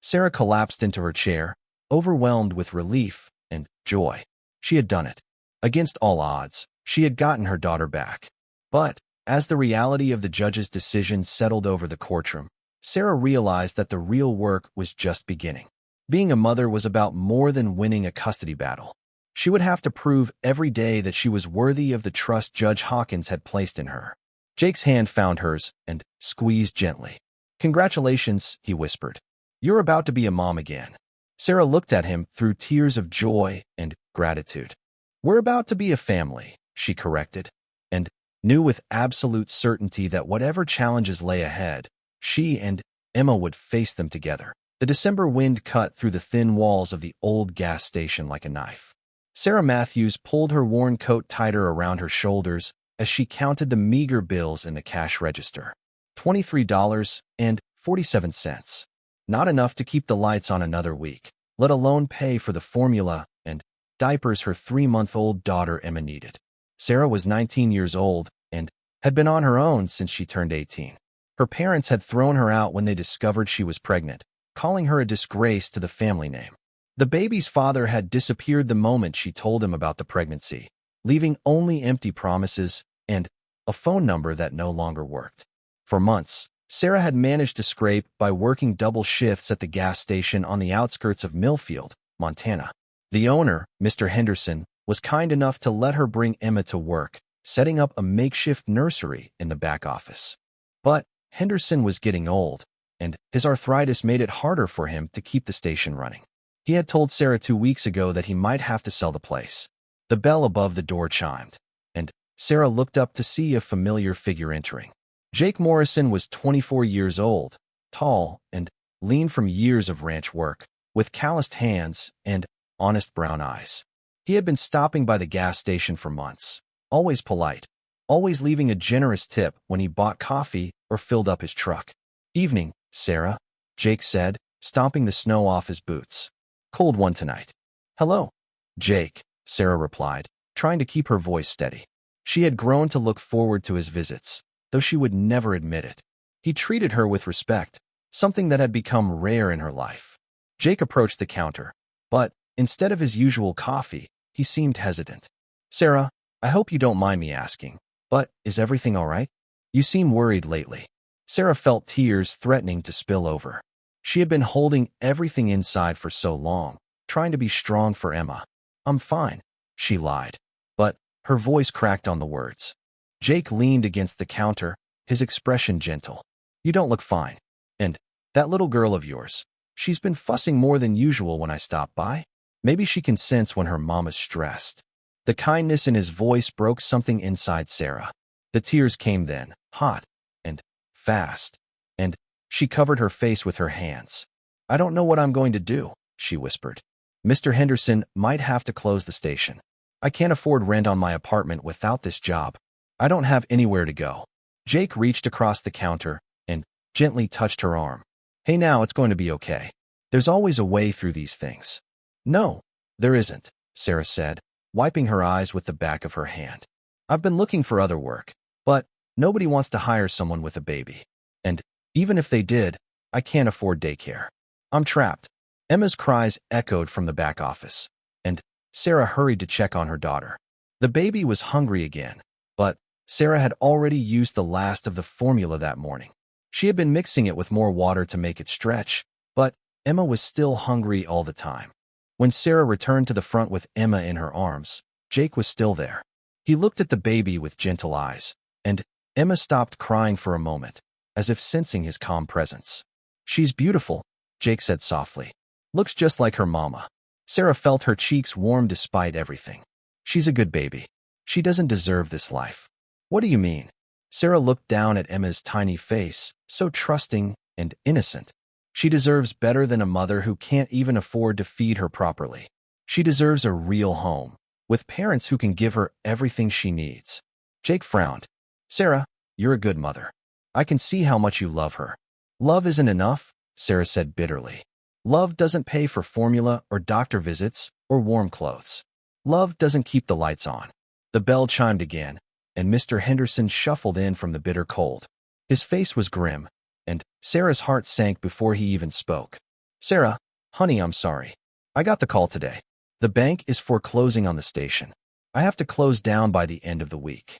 Sarah collapsed into her chair, overwhelmed with relief and joy. She had done it. Against all odds, she had gotten her daughter back. But as the reality of the judge's decision settled over the courtroom, Sarah realized that the real work was just beginning. Being a mother was about more than winning a custody battle. She would have to prove every day that she was worthy of the trust Judge Hawkins had placed in her. Jake's hand found hers and squeezed gently. "Congratulations," he whispered. "You're about to be a mom again." Sarah looked at him through tears of joy and gratitude. "We're about to be a family," she corrected, and knew with absolute certainty that whatever challenges lay ahead, she and Emma would face them together. The December wind cut through the thin walls of the old gas station like a knife. Sarah Matthews pulled her worn coat tighter around her shoulders as she counted the meager bills in the cash register. $23.47. Not enough to keep the lights on another week, let alone pay for the formula and diapers her 3-month-old daughter Emma needed. Sarah was 19 years old and had been on her own since she turned 18. Her parents had thrown her out when they discovered she was pregnant, calling her a disgrace to the family name. The baby's father had disappeared the moment she told him about the pregnancy, leaving only empty promises and a phone number that no longer worked. For months, Sarah had managed to scrape by working double shifts at the gas station on the outskirts of Millfield, Montana. The owner, Mr. Henderson, was kind enough to let her bring Emma to work, setting up a makeshift nursery in the back office. But Henderson was getting old, and his arthritis made it harder for him to keep the station running. He had told Sarah 2 weeks ago that he might have to sell the place. The bell above the door chimed, and Sarah looked up to see a familiar figure entering. Jake Morrison was 24 years old, tall and lean from years of ranch work, with calloused hands and honest brown eyes. He had been stopping by the gas station for months, always polite, always leaving a generous tip when he bought coffee or filled up his truck. "Evening, Sarah," Jake said, stomping the snow off his boots. "Cold one tonight." "Hello, Jake," Sarah replied, trying to keep her voice steady. She had grown to look forward to his visits, though she would never admit it. He treated her with respect, something that had become rare in her life. Jake approached the counter, but instead of his usual coffee, he seemed hesitant. "Sarah, I hope you don't mind me asking, but is everything all right? You seem worried lately." Sarah felt tears threatening to spill over. She had been holding everything inside for so long, trying to be strong for Emma. "I'm fine," she lied, but her voice cracked on the words. Jake leaned against the counter, his expression gentle. "You don't look fine. And that little girl of yours, she's been fussing more than usual when I stop by. Maybe she can sense when her mama's stressed." The kindness in his voice broke something inside Sarah. The tears came then, hot and fast, and she covered her face with her hands. "I don't know what I'm going to do," she whispered. "Mr. Henderson might have to close the station. I can't afford rent on my apartment without this job. I don't have anywhere to go." Jake reached across the counter and gently touched her arm. "Hey, now it's going to be okay. There's always a way through these things." "No, there isn't," Sarah said, wiping her eyes with the back of her hand. "I've been looking for other work, but nobody wants to hire someone with a baby. And even if they did, I can't afford daycare. I'm trapped." Emma's cries echoed from the back office, and Sarah hurried to check on her daughter. The baby was hungry again, but Sarah had already used the last of the formula that morning. She had been mixing it with more water to make it stretch, but Emma was still hungry all the time. When Sarah returned to the front with Emma in her arms, Jake was still there. He looked at the baby with gentle eyes, and Emma stopped crying for a moment, as if sensing his calm presence. "She's beautiful," Jake said softly. "Looks just like her mama." Sarah felt her cheeks warm despite everything. "She's a good baby. She doesn't deserve this life." "What do you mean?" Sarah looked down at Emma's tiny face, so trusting and innocent. "She deserves better than a mother who can't even afford to feed her properly. She deserves a real home, with parents who can give her everything she needs." Jake frowned. "Sarah, you're a good mother. I can see how much you love her." "Love isn't enough," Sarah said bitterly. "Love doesn't pay for formula or doctor visits or warm clothes. Love doesn't keep the lights on." The bell chimed again, and Mr. Henderson shuffled in from the bitter cold. His face was grim, and Sarah's heart sank before he even spoke. "Sarah, honey, I'm sorry. I got the call today. The bank is foreclosing on the station. I have to close down by the end of the week."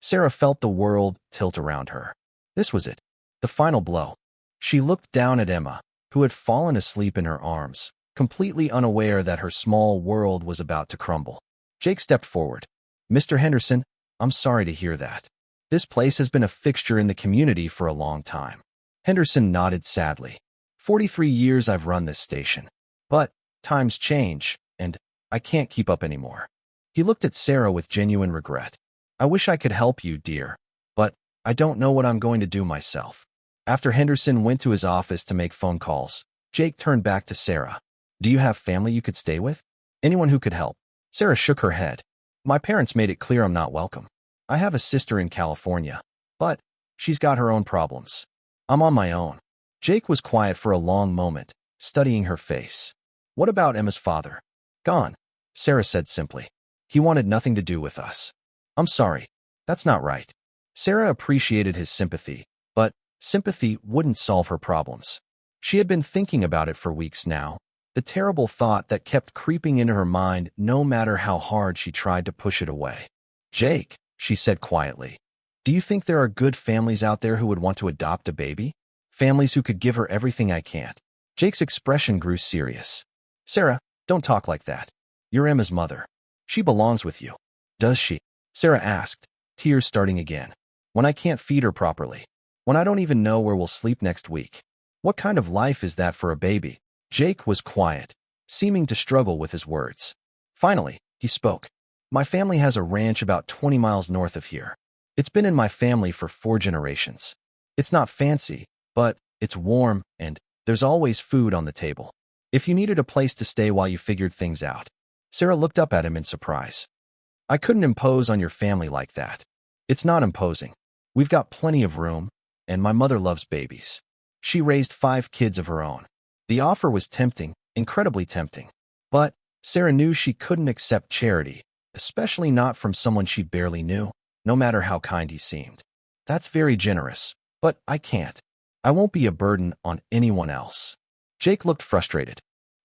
Sarah felt the world tilt around her. This was it, the final blow. She looked down at Emma, who had fallen asleep in her arms, completely unaware that her small world was about to crumble. Jake stepped forward. "Mr. Henderson, I'm sorry to hear that. This place has been a fixture in the community for a long time." Henderson nodded sadly. 43 years I've run this station. But times change, and I can't keep up anymore." He looked at Sarah with genuine regret. "I wish I could help you, dear, but I don't know what I'm going to do myself." After Henderson went to his office to make phone calls, Jake turned back to Sarah. "Do you have family you could stay with? Anyone who could help?" Sarah shook her head. "My parents made it clear I'm not welcome. I have a sister in California, but she's got her own problems. I'm on my own." Jake was quiet for a long moment, studying her face. "What about Emma's father?" "Gone," Sarah said simply. "He wanted nothing to do with us." "I'm sorry. That's not right." Sarah appreciated his sympathy, but sympathy wouldn't solve her problems. She had been thinking about it for weeks now, the terrible thought that kept creeping into her mind no matter how hard she tried to push it away. "Jake," she said quietly, "do you think there are good families out there who would want to adopt a baby? Families who could give her everything I can't?" Jake's expression grew serious. "Sarah, don't talk like that. You're Emma's mother. She belongs with you." "Does she?" Sarah asked, tears starting again. "When I can't feed her properly. When I don't even know where we'll sleep next week. What kind of life is that for a baby?" Jake was quiet, seeming to struggle with his words. Finally, he spoke. "My family has a ranch about 20 miles north of here. It's been in my family for 4 generations. It's not fancy, but it's warm, and there's always food on the table. If you needed a place to stay while you figured things out." Sarah looked up at him in surprise. "I couldn't impose on your family like that." "It's not imposing. We've got plenty of room, and my mother loves babies. She raised 5 kids of her own." The offer was tempting, incredibly tempting. But Sarah knew she couldn't accept charity, especially not from someone she barely knew, no matter how kind he seemed. "That's very generous, but I can't. I won't be a burden on anyone else." Jake looked frustrated.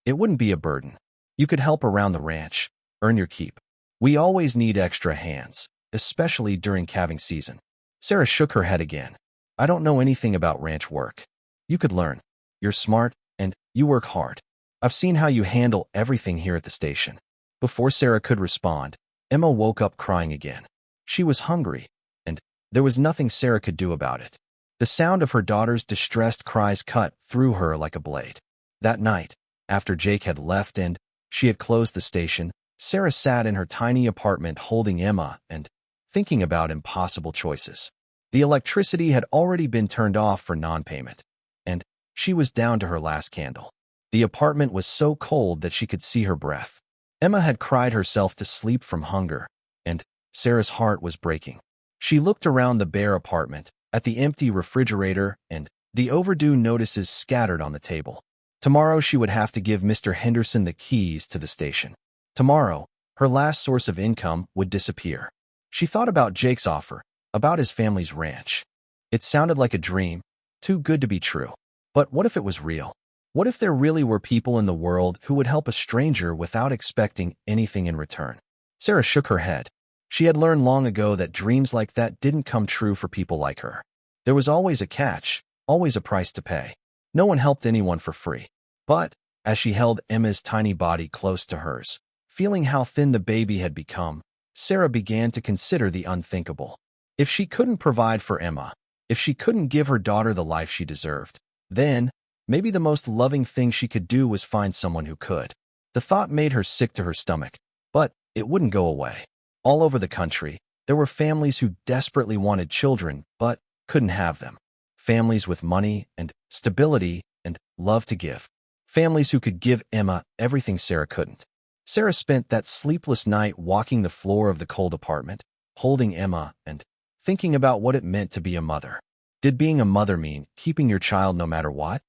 "It wouldn't be a burden. You could help around the ranch, earn your keep. We always need extra hands, especially during calving season." Sarah shook her head again. "I don't know anything about ranch work. You could learn. You're smart, and you work hard. I've seen how you handle everything here at the station." Before Sarah could respond, Emma woke up crying again. She was hungry, and there was nothing Sarah could do about it. The sound of her daughter's distressed cries cut through her like a blade. That night, after Jake had left and she had closed the station, Sarah sat in her tiny apartment holding Emma and thinking about impossible choices. The electricity had already been turned off for non-payment, and she was down to her last candle. The apartment was so cold that she could see her breath. Emma had cried herself to sleep from hunger, and Sarah's heart was breaking. She looked around the bare apartment, at the empty refrigerator and the overdue notices scattered on the table. Tomorrow she would have to give Mr. Henderson the keys to the station. Tomorrow, her last source of income would disappear. She thought about Jake's offer, about his family's ranch. It sounded like a dream, too good to be true. But what if it was real? What if there really were people in the world who would help a stranger without expecting anything in return? Sarah shook her head. She had learned long ago that dreams like that didn't come true for people like her. There was always a catch, always a price to pay. No one helped anyone for free. But, as she held Emma's tiny body close to hers, feeling how thin the baby had become, Sarah began to consider the unthinkable. If she couldn't provide for Emma, if she couldn't give her daughter the life she deserved, then maybe the most loving thing she could do was find someone who could. The thought made her sick to her stomach, but it wouldn't go away. All over the country, there were families who desperately wanted children but couldn't have them. Families with money and stability and love to give. Families who could give Emma everything Sarah couldn't. Sarah spent that sleepless night walking the floor of the cold apartment, holding Emma and thinking about what it meant to be a mother. Did being a mother mean keeping your child no matter what?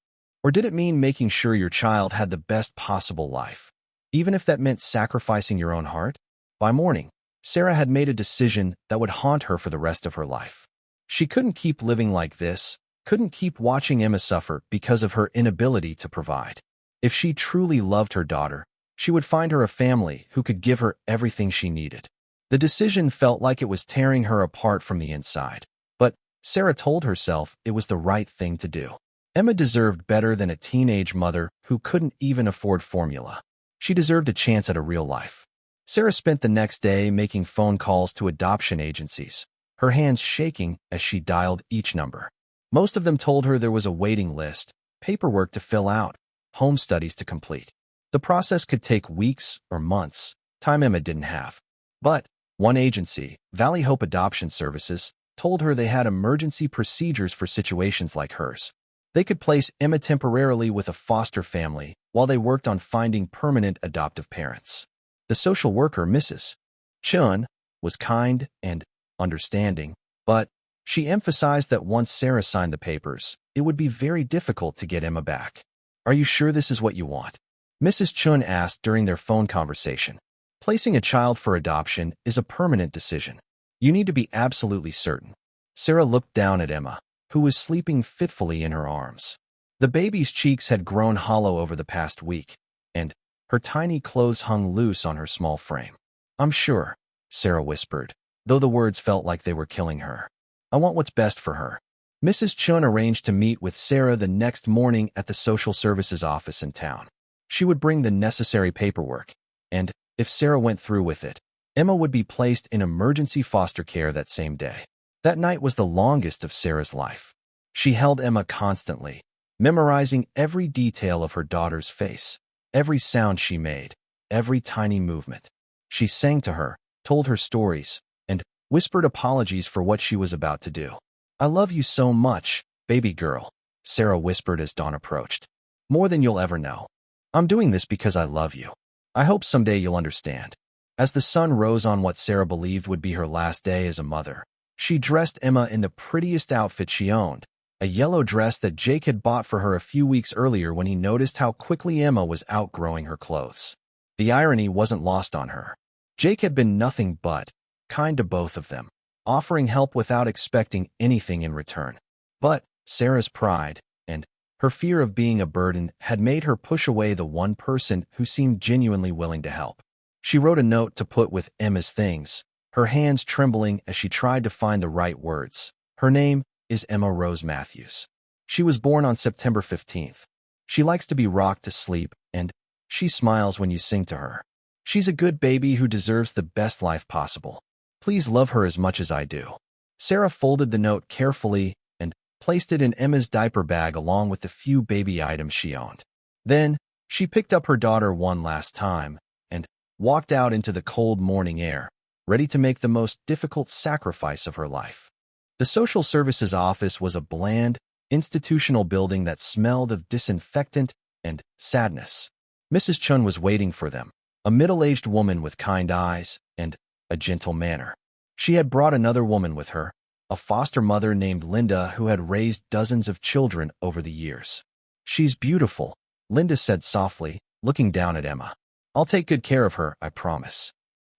Or did it mean making sure your child had the best possible life, even if that meant sacrificing your own heart? By morning, Sarah had made a decision that would haunt her for the rest of her life. She couldn't keep living like this, couldn't keep watching Emma suffer because of her inability to provide. If she truly loved her daughter, she would find her a family who could give her everything she needed. The decision felt like it was tearing her apart from the inside, but Sarah told herself it was the right thing to do. Emma deserved better than a teenage mother who couldn't even afford formula. She deserved a chance at a real life. Sarah spent the next day making phone calls to adoption agencies, her hands shaking as she dialed each number. Most of them told her there was a waiting list, paperwork to fill out, home studies to complete. The process could take weeks or months, time Emma didn't have. But one agency, Valley Hope Adoption Services, told her they had emergency procedures for situations like hers. They could place Emma temporarily with a foster family while they worked on finding permanent adoptive parents. The social worker, Mrs. Chun, was kind and understanding, but she emphasized that once Sarah signed the papers, it would be very difficult to get Emma back. "Are you sure this is what you want?" Mrs. Chun asked during their phone conversation. "Placing a child for adoption is a permanent decision. You need to be absolutely certain." Sarah looked down at Emma, who was sleeping fitfully in her arms. The baby's cheeks had grown hollow over the past week, and her tiny clothes hung loose on her small frame. "I'm sure," Sarah whispered, though the words felt like they were killing her. "I want what's best for her." Mrs. Chun arranged to meet with Sarah the next morning at the social services office in town. She would bring the necessary paperwork, and if Sarah went through with it, Emma would be placed in emergency foster care that same day. That night was the longest of Sarah's life. She held Emma constantly, memorizing every detail of her daughter's face, every sound she made, every tiny movement. She sang to her, told her stories, and whispered apologies for what she was about to do. "I love you so much, baby girl," Sarah whispered as dawn approached. "More than you'll ever know. I'm doing this because I love you. I hope someday you'll understand." As the sun rose on what Sarah believed would be her last day as a mother, she dressed Emma in the prettiest outfit she owned, a yellow dress that Jake had bought for her a few weeks earlier when he noticed how quickly Emma was outgrowing her clothes. The irony wasn't lost on her. Jake had been nothing but kind to both of them, offering help without expecting anything in return. But Sarah's pride and her fear of being a burden had made her push away the one person who seemed genuinely willing to help. She wrote a note to put with Emma's things, her hands trembling as she tried to find the right words. Her name is Emma Rose Matthews. She was born on September 15th. She likes to be rocked to sleep, and she smiles when you sing to her. She's a good baby who deserves the best life possible. Please love her as much as I do. Sarah folded the note carefully and placed it in Emma's diaper bag along with the few baby items she owned. Then, she picked up her daughter one last time and walked out into the cold morning air, ready to make the most difficult sacrifice of her life. The social services office was a bland, institutional building that smelled of disinfectant and sadness. Mrs. Chun was waiting for them, a middle-aged woman with kind eyes and a gentle manner. She had brought another woman with her, a foster mother named Linda who had raised dozens of children over the years. "She's beautiful," Linda said softly, looking down at Emma. "I'll take good care of her, I promise."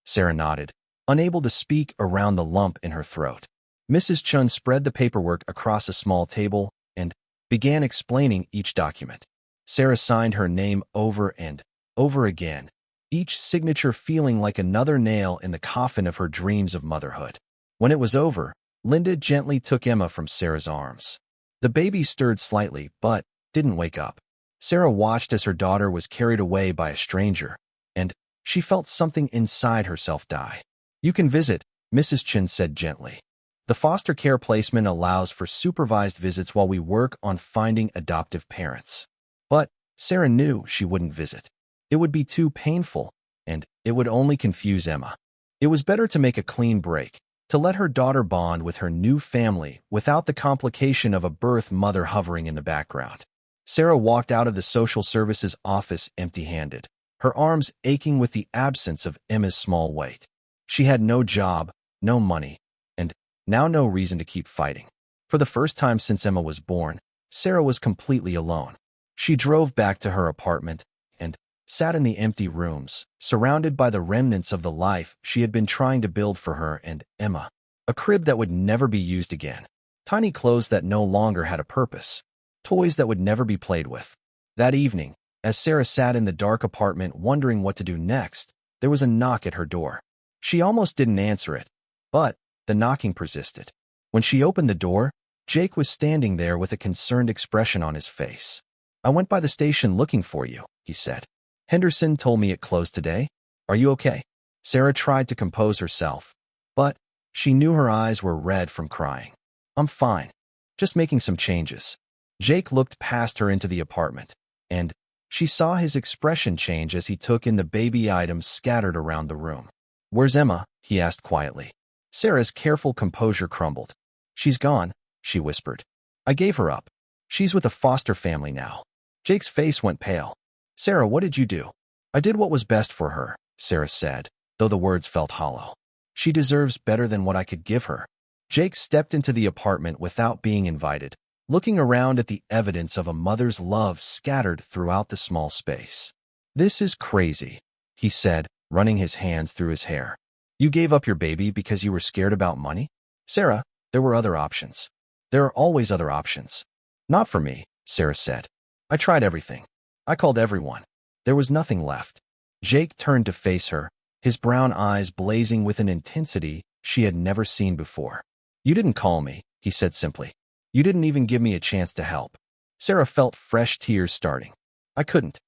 Sarah nodded, unable to speak around the lump in her throat. Mrs. Chun spread the paperwork across a small table and began explaining each document. Sarah signed her name over and over again, each signature feeling like another nail in the coffin of her dreams of motherhood. When it was over, Linda gently took Emma from Sarah's arms. The baby stirred slightly, but didn't wake up. Sarah watched as her daughter was carried away by a stranger, and she felt something inside herself die. "You can visit," Mrs. Chin said gently. "The foster care placement allows for supervised visits while we work on finding adoptive parents." But Sarah knew she wouldn't visit. It would be too painful, and it would only confuse Emma. It was better to make a clean break, to let her daughter bond with her new family without the complication of a birth mother hovering in the background. Sarah walked out of the social services office empty-handed, her arms aching with the absence of Emma's small weight. She had no job, no money, and now no reason to keep fighting. For the first time since Emma was born, Sarah was completely alone. She drove back to her apartment and sat in the empty rooms, surrounded by the remnants of the life she had been trying to build for her and Emma. A crib that would never be used again. Tiny clothes that no longer had a purpose. Toys that would never be played with. That evening, as Sarah sat in the dark apartment wondering what to do next, there was a knock at her door. She almost didn't answer it, but the knocking persisted. When she opened the door, Jake was standing there with a concerned expression on his face. "I went by the station looking for you," he said. "Henderson told me it closed today. Are you okay?" Sarah tried to compose herself, but she knew her eyes were red from crying. "I'm fine. Just making some changes." Jake looked past her into the apartment, and she saw his expression change as he took in the baby items scattered around the room. "Where's Emma?" he asked quietly. Sarah's careful composure crumbled. "She's gone," she whispered. "I gave her up. She's with a foster family now." Jake's face went pale. "Sarah, what did you do?" "I did what was best for her," Sarah said, though the words felt hollow. "She deserves better than what I could give her." Jake stepped into the apartment without being invited, looking around at the evidence of a mother's love scattered throughout the small space. "This is crazy," he said, running his hands through his hair. "You gave up your baby because you were scared about money?" "Sarah, there were other options." "There are always other options." "Not for me," Sarah said. "I tried everything. I called everyone. There was nothing left." Jake turned to face her, his brown eyes blazing with an intensity she had never seen before. "You didn't call me," he said simply. "You didn't even give me a chance to help." Sarah felt fresh tears starting. "I couldn't.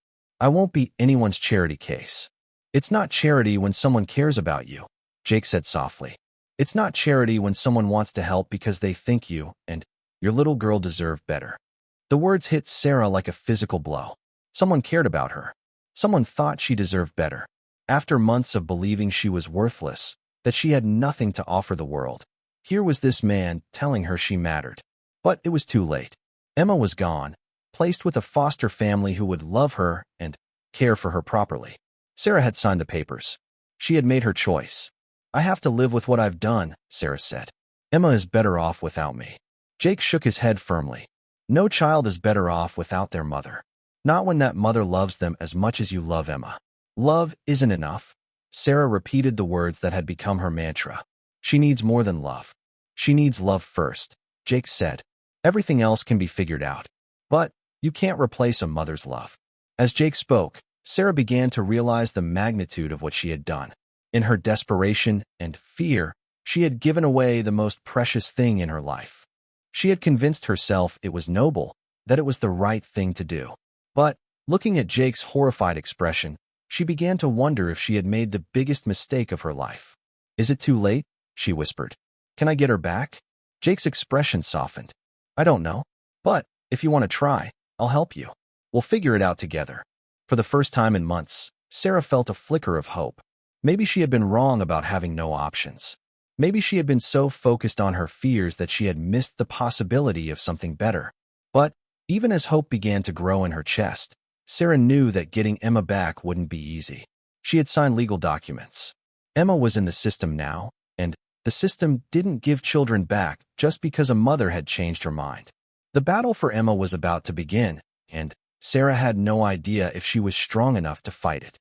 I won't be anyone's charity case." "It's not charity when someone cares about you," Jake said softly. "It's not charity when someone wants to help because they think you and your little girl deserve better." The words hit Sarah like a physical blow. Someone cared about her. Someone thought she deserved better. After months of believing she was worthless, that she had nothing to offer the world, here was this man telling her she mattered. But it was too late. Emma was gone, placed with a foster family who would love her and care for her properly. Sarah had signed the papers. She had made her choice. "I have to live with what I've done," Sarah said. "Emma is better off without me." Jake shook his head firmly. "No child is better off without their mother. Not when that mother loves them as much as you love Emma." "Love isn't enough." Sarah repeated the words that had become her mantra. "She needs more than love. She needs love first," Jake said. "Everything else can be figured out. But you can't replace a mother's love." As Jake spoke, Sarah began to realize the magnitude of what she had done. In her desperation and fear, she had given away the most precious thing in her life. She had convinced herself it was noble, that it was the right thing to do. But, looking at Jake's horrified expression, she began to wonder if she had made the biggest mistake of her life. "Is it too late?" she whispered. "Can I get her back?" Jake's expression softened. "I don't know. But, if you want to try, I'll help you. We'll figure it out together." For the first time in months, Sarah felt a flicker of hope. Maybe she had been wrong about having no options. Maybe she had been so focused on her fears that she had missed the possibility of something better. But, even as hope began to grow in her chest, Sarah knew that getting Emma back wouldn't be easy. She had signed legal documents. Emma was in the system now, and the system didn't give children back just because a mother had changed her mind. The battle for Emma was about to begin, and Sarah had no idea if she was strong enough to fight it.